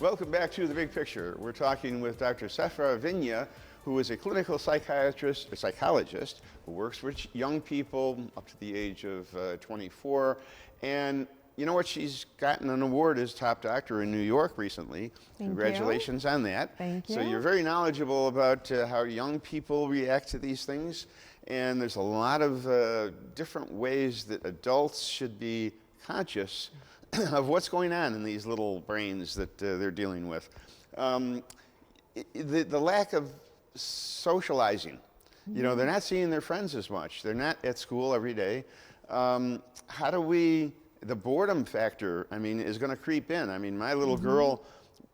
Welcome back to The Big Picture. We're talking with Dr. Rahabi-Vigna, who is a clinical psychologist who works with young people up to the age of 24. And you know what? She's gotten an award as top doctor in New York recently. Congratulations on that. Thank you. So you're very knowledgeable about how young people react to these things. And there's a lot of different ways that adults should be conscious of what's going on in these little brains that they're dealing with. The lack of socializing, you know, they're not seeing their friends as much. They're not at school every day. How do we, the boredom factor, I mean, is going to creep in. I mean, my little girl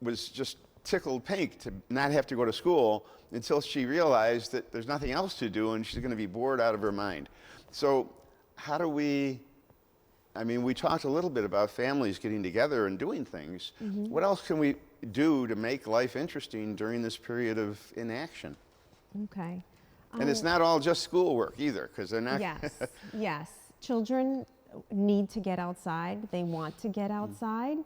was just tickled pink to not have to go to school until she realized that there's nothing else to do and she's going to be bored out of her mind. So how do we, I mean, we talked a little bit about families getting together and doing things. What else can we do to make life interesting during this period of inaction? Okay. And it's not all just schoolwork either, because they're not. Yes, yes. Children need to get outside. They want to get outside.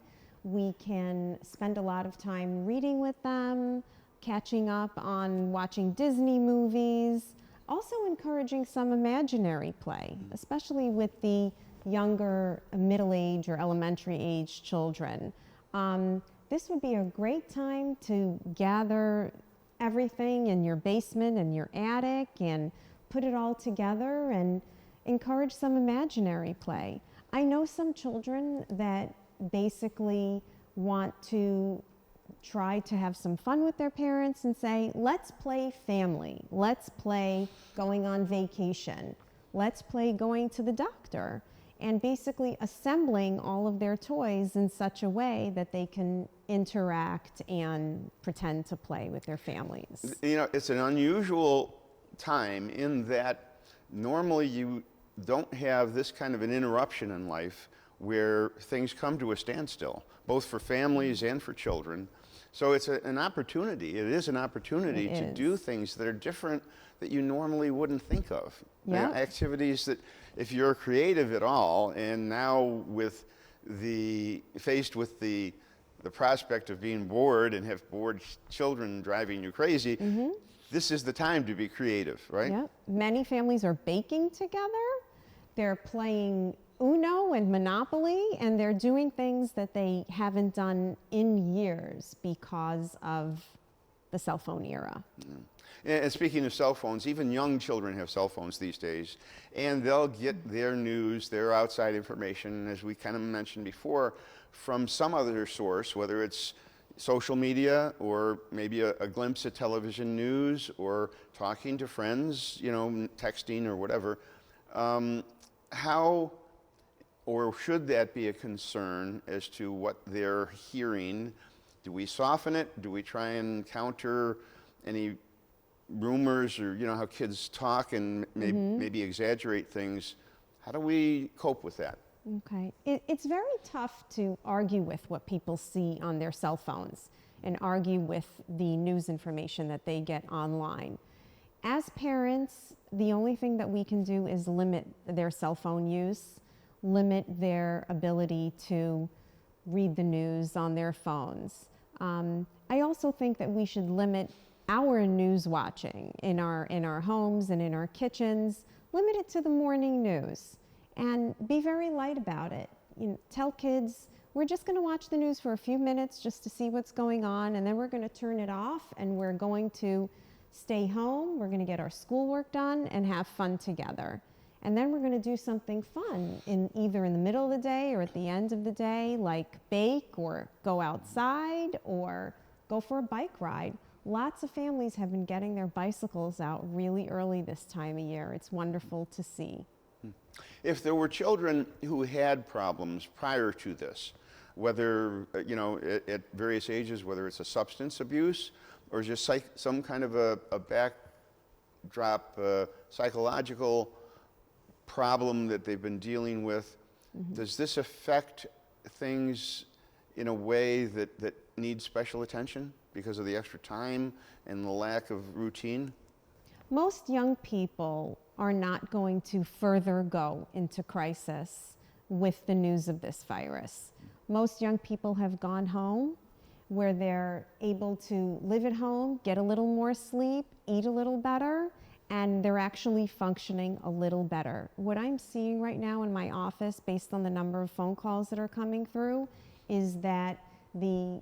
We can spend a lot of time reading with them, catching up on watching Disney movies, also encouraging some imaginary play, especially with the younger middle-age or elementary-age children. This would be a great time to gather everything in your basement and your attic and put it all together and encourage some imaginary play. I know some children that basically want to try to have some fun with their parents and say, let's play family, let's play going on vacation, let's play going to the doctor, and basically assembling all of their toys in such a way that they can interact and pretend to play with their families. You know, it's an unusual time in that normally you don't have this kind of an interruption in life where things come to a standstill, both for families and for children. So it's an opportunity. It is an opportunity to do things that are different that you normally wouldn't think of. Yeah. Activities that, if you're creative at all, and now with faced with the prospect of being bored and have bored children driving you crazy, this is the time to be creative, right? Yeah. Many families are baking together. They're playing Uno and Monopoly, and they're doing things that they haven't done in years because of the cell phone era. And speaking of cell phones, even young children have cell phones these days, and they'll get their news, their outside information, as we kind of mentioned before, from some other source, whether it's social media or maybe a glimpse of television news or talking to friends, you know, texting or whatever. How or should that be a concern as to what they're hearing? Do we soften it? Do we try and counter any rumors, or you know how kids talk and maybe exaggerate things? How do we cope with that? Okay. It's very tough to argue with what people see on their cell phones and argue with the news information that they get online. As parents, the only thing that we can do is limit their cell phone use, limit their ability to read the news on their phones. I also think that we should limit our news watching in our homes and in our kitchens. Limit it to the morning news and be very light about it. You know, tell kids, we're just going to watch the news for a few minutes just to see what's going on, and then we're going to turn it off and we're going to stay home, we're going to get our schoolwork done and have fun together. And then we're going to do something fun either in the middle of the day or at the end of the day, like bake or go outside or go for a bike ride. Lots of families have been getting their bicycles out really early this time of year. It's wonderful to see. If there were children who had problems prior to this, whether, you know, at various ages, whether it's a substance abuse or just some kind of a backdrop psychological problem that they've been dealing with, does this affect things in a way that needs special attention because of the extra time and the lack of routine? Most young people are not going to further go into crisis with the news of this virus. Most young people have gone home. where they're able to live at home, get a little more sleep, eat a little better, and they're actually functioning a little better. What I'm seeing right now in my office, based on the number of phone calls that are coming through, is that the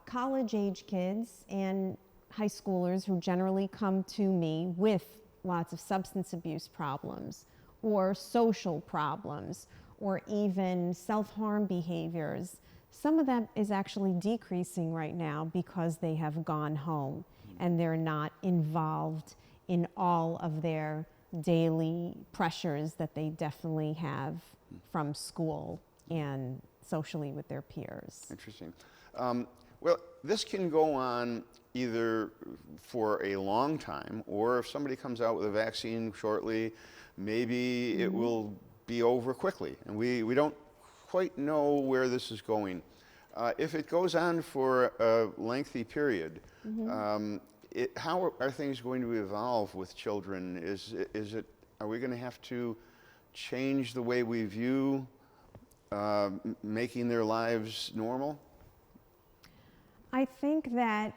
college-age kids and high schoolers who generally come to me with lots of substance abuse problems or social problems or even self-harm behaviors, some of that is actually decreasing right now because they have gone home and they're not involved in all of their daily pressures that they definitely have from school and socially with their peers. Interesting. Well, this can go on either for a long time, or if somebody comes out with a vaccine shortly, maybe it will be over quickly. And we don't quite know where this is going. If it goes on for a lengthy period, how are things going to evolve with children? Are we going to have to change the way we view making their lives normal? I think that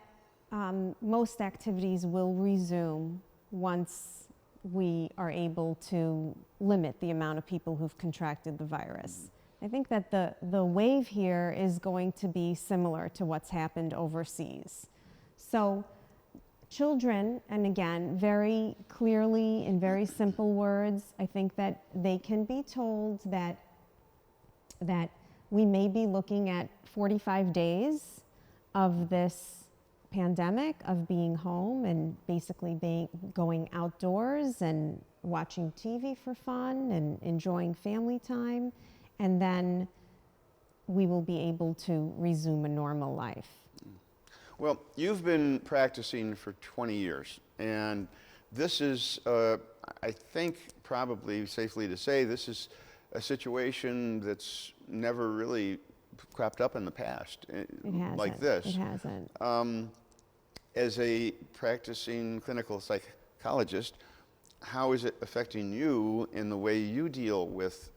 most activities will resume once we are able to limit the amount of people who've contracted the virus. I think that the wave here is going to be similar to what's happened overseas. So children, and again, very clearly in very simple words, I think that they can be told that we may be looking at 45 days of this pandemic, of being home and basically going outdoors and watching TV for fun and enjoying family time, and then we will be able to resume a normal life. Well, you've been practicing for 20 years, and this is, I think, probably safely to say, this is a situation that's never really cropped up in the past. It hasn't. Like this. It hasn't. As a practicing clinical psychologist, how is it affecting you in the way you deal with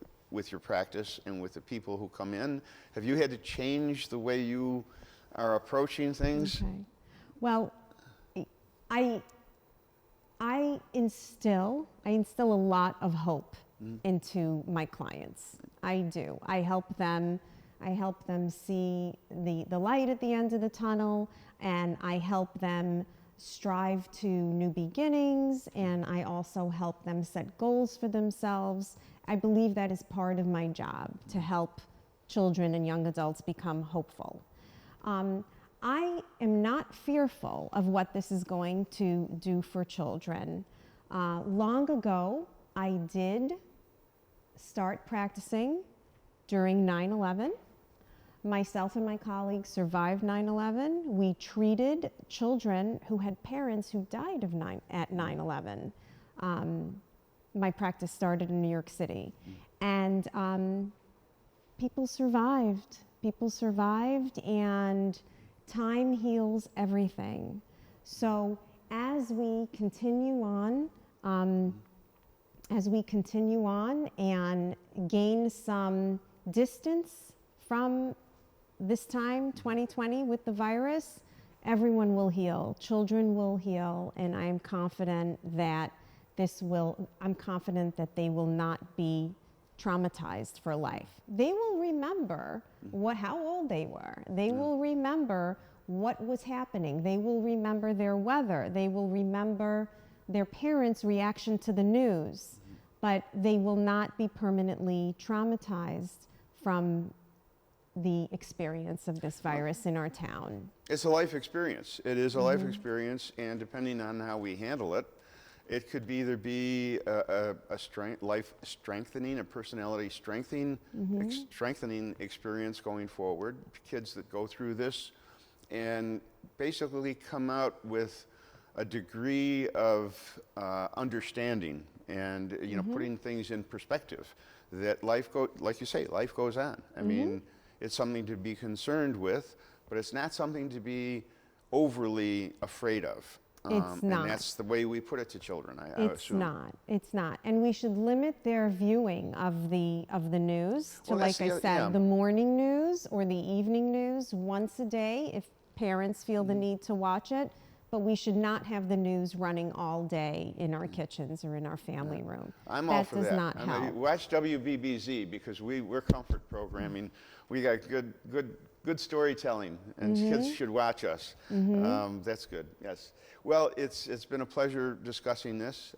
your practice and with the people who come in? Have you had to change the way you are approaching things? Okay. Well, I instill a lot of hope into my clients. I do. I help them see the light at the end of the tunnel, and I help them strive to new beginnings, and I also help them set goals for themselves. I believe that is part of my job, to help children and young adults become hopeful. I am not fearful of what this is going to do for children. Long ago, I did start practicing during 9/11. Myself and my colleagues survived 9/11. We treated children who had parents who died at 9/11. My practice started in New York City. And people survived. People survived, and time heals everything. So as we continue on and gain some distance from this time, 2020, with the virus, everyone will heal. Children will heal, and I'm confident that they will not be traumatized for life. They will remember how old they were. They will remember what was happening. They will remember their weather. They will remember their parents' reaction to the news, but they will not be permanently traumatized from the experience of this virus in our town. It's a life experience. It is a life experience, and depending on how we handle it, it could either be a life strengthening, a personality strengthening experience going forward. Kids that go through this and basically come out with a degree of understanding and putting things in perspective. That like you say, life goes on. I mean, it's something to be concerned with, but it's not something to be overly afraid of. It's not. And that's the way we put it to children, I assume. It's not. And we should limit their viewing of the news to, like I said, the morning news or the evening news once a day. parents feel the need to watch it, but we should not have the news running all day in our kitchens or in our family room. I'm all for that. That does not I mean, help. watch WBBZ because we're comfort programming. We got good storytelling, and kids should watch us. That's good. Yes. Well, it's been a pleasure discussing this.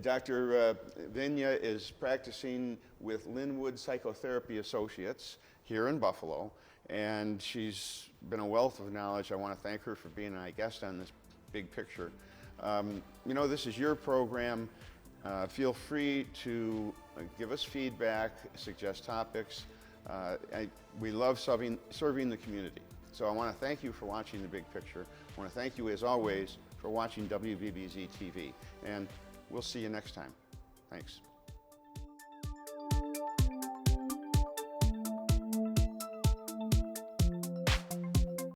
Dr. Vigna is practicing with Linwood Psychotherapy Associates here in Buffalo, and she's been a wealth of knowledge. I want to thank her for being my guest on this big picture. You know, this is your program. Feel free to give us feedback, suggest topics. We love serving the community. So I want to thank you for watching The Big Picture. I want to thank you, as always, for watching WBBZ-TV. And we'll see you next time. Thanks.